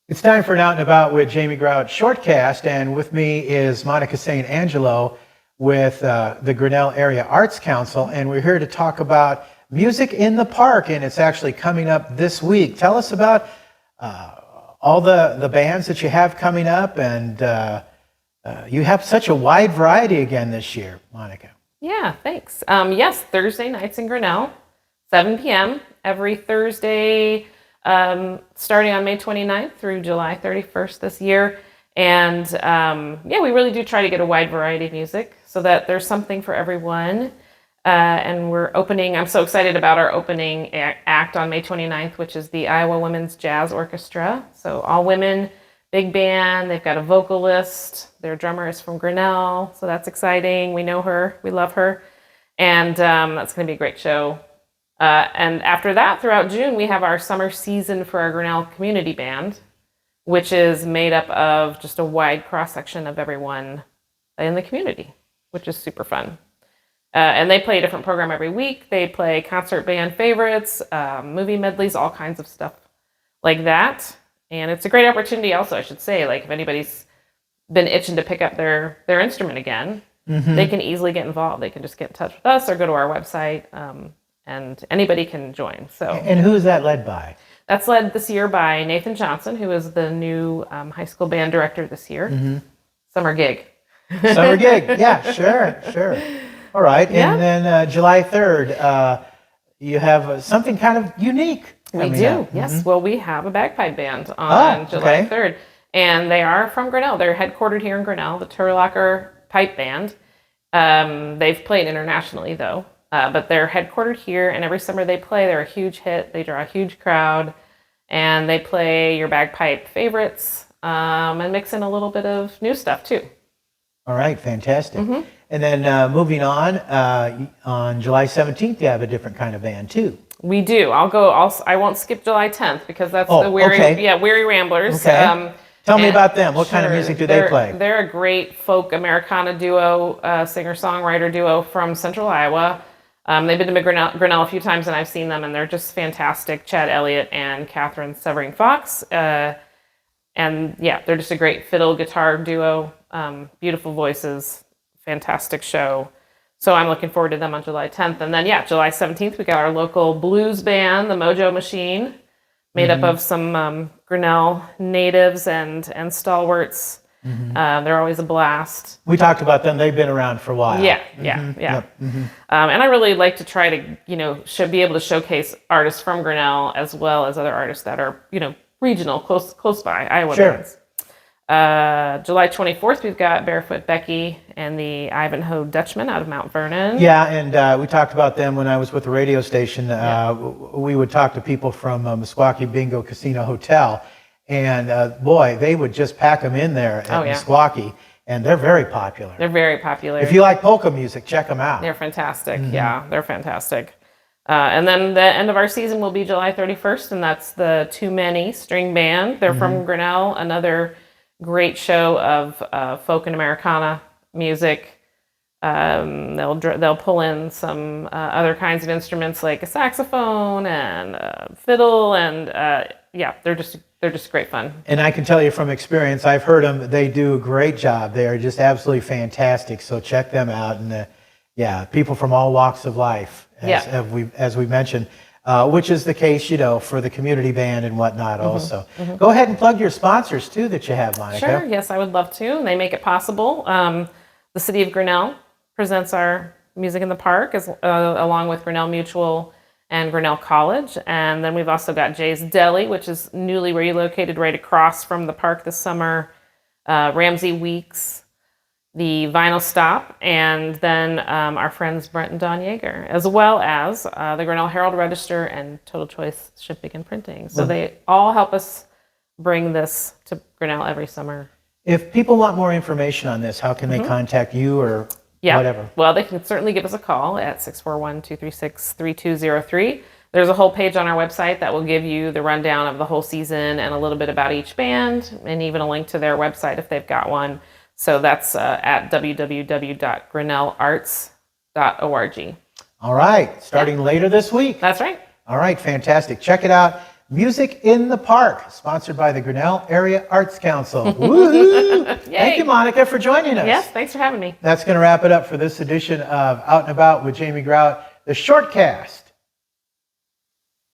It's time for an Out and About with Jamie Grout Shortcast, and with me is Monica St. Angelo with the Grinnell Area Arts Council, and we're here to talk about music in the park, and it's actually coming up this week. Tell us about all the bands that you have coming up, and you have such a wide variety again this year, Monica. Yeah, thanks. Yes, Thursday nights in Grinnell, 7 p.m. every Thursday, starting on May 29th through July 31st this year. And yeah, we really do try to get a wide variety of music so that there's something for everyone. And we're opening, I'm so excited about our opening act on May 29th, which is the Iowa Women's Jazz Orchestra. So all women, big band, they've got a vocalist, their drummer is from Grinnell, so that's exciting. We know her, we love her, and that's going to be a great show. And after that, throughout June, we have our summer season for our Grinnell Community Band, which is made up of just a wide cross-section of everyone in the community, which is super fun. And they play a different program every week. They play concert band favorites, movie medleys, all kinds of stuff like that. And it's a great opportunity also, I should say, like if anybody's been itching to pick up their instrument again, they can easily get involved. They can just get in touch with us or go to our website, and anybody can join. So, And who is that led by? That's led this year by Nathan Johnson, who is the new high school band director this year. Summer gig. Summer gig, yeah, sure. All right, Yeah. and then July 3rd, you have something kind of unique. We do, yes. Well, we have a bagpipe band on July 3rd, and they are from Grinnell. They're headquartered here in Grinnell, the Turlocker Pipe Band. They've played internationally, though, but they're headquartered here, and every summer they play. They're a huge hit. They draw a huge crowd, and they play your bagpipe favorites and mix in a little bit of new stuff, too. All right, fantastic. And then moving on July 17th, you have a different kind of band, too. We do. I won't skip July 10th because that's the Weary Ramblers. Okay. Tell me about them. What kind of music do they play? They're a great folk Americana duo, singer-songwriter duo from Central Iowa. They've been to Grinnell a few times, and I've seen them, and they're just fantastic. Chad Elliott and Catherine Severing Fox. And yeah, they're just a great fiddle guitar duo, beautiful voices, fantastic show. So I'm looking forward to them on July 10th. And then, yeah, July 17th, we got our local blues band, the Mojo Machine, made up of some Grinnell natives and stalwarts. They're always a blast. We talked about them. They've been around for a while. Yeah. And I really like to try to, be able to showcase artists from Grinnell as well as other artists that are, regional, close by, Iowa bands. July 24th, we've got Barefoot Becky and the Ivanhoe Dutchman out of Mount Vernon. Yeah, and we talked about them when I was with the radio station. We would talk to people from Meskwaki Bingo Casino Hotel, and boy, they would just pack them in there at Meskwaki, and they're very popular. They're very popular. If you like polka music, check them out. They're fantastic. Yeah, they're fantastic. And then the end of our season will be July 31st, and that's the Too Many String Band. They're from Grinnell, another great show of folk and Americana music. They'll pull in some other kinds of instruments like a saxophone and fiddle, and they're just great fun. And I can tell you from experience, I've heard them. They do a great job. They are just absolutely fantastic. So check them out. And people from all walks of life, as we mentioned. Which is the case, for the community band and whatnot also. Go ahead and plug your sponsors, too, that you have, Monica. Sure, yes, I would love to. They make it possible. The City of Grinnell presents our Music in the Park, along with Grinnell Mutual and Grinnell College. And then we've also got Jay's Deli, which is newly relocated right across from the park this summer, Ramsey Weeks, the Vinyl Stop, and then our friends Brent and Don Yeager, as well as the Grinnell Herald Register and Total Choice Shipping and Printing. So they all help us bring this to Grinnell every summer. If people want more information on this, how can they contact you or whatever? Well, they can certainly give us a call at 641-236-3203. There's a whole page on our website that will give you the rundown of the whole season and a little bit about each band, and even a link to their website if they've got one. So that's at www.grinnellarts.org. All right, starting later this week. That's right. All right, fantastic. Check it out. Music in the Park, sponsored by the Grinnell Area Arts Council. Woohoo! Thank you, Monica, for joining us. Yes, thanks for having me. That's going to wrap it up for this edition of Out and About with Jamie Grout, the Shortcast.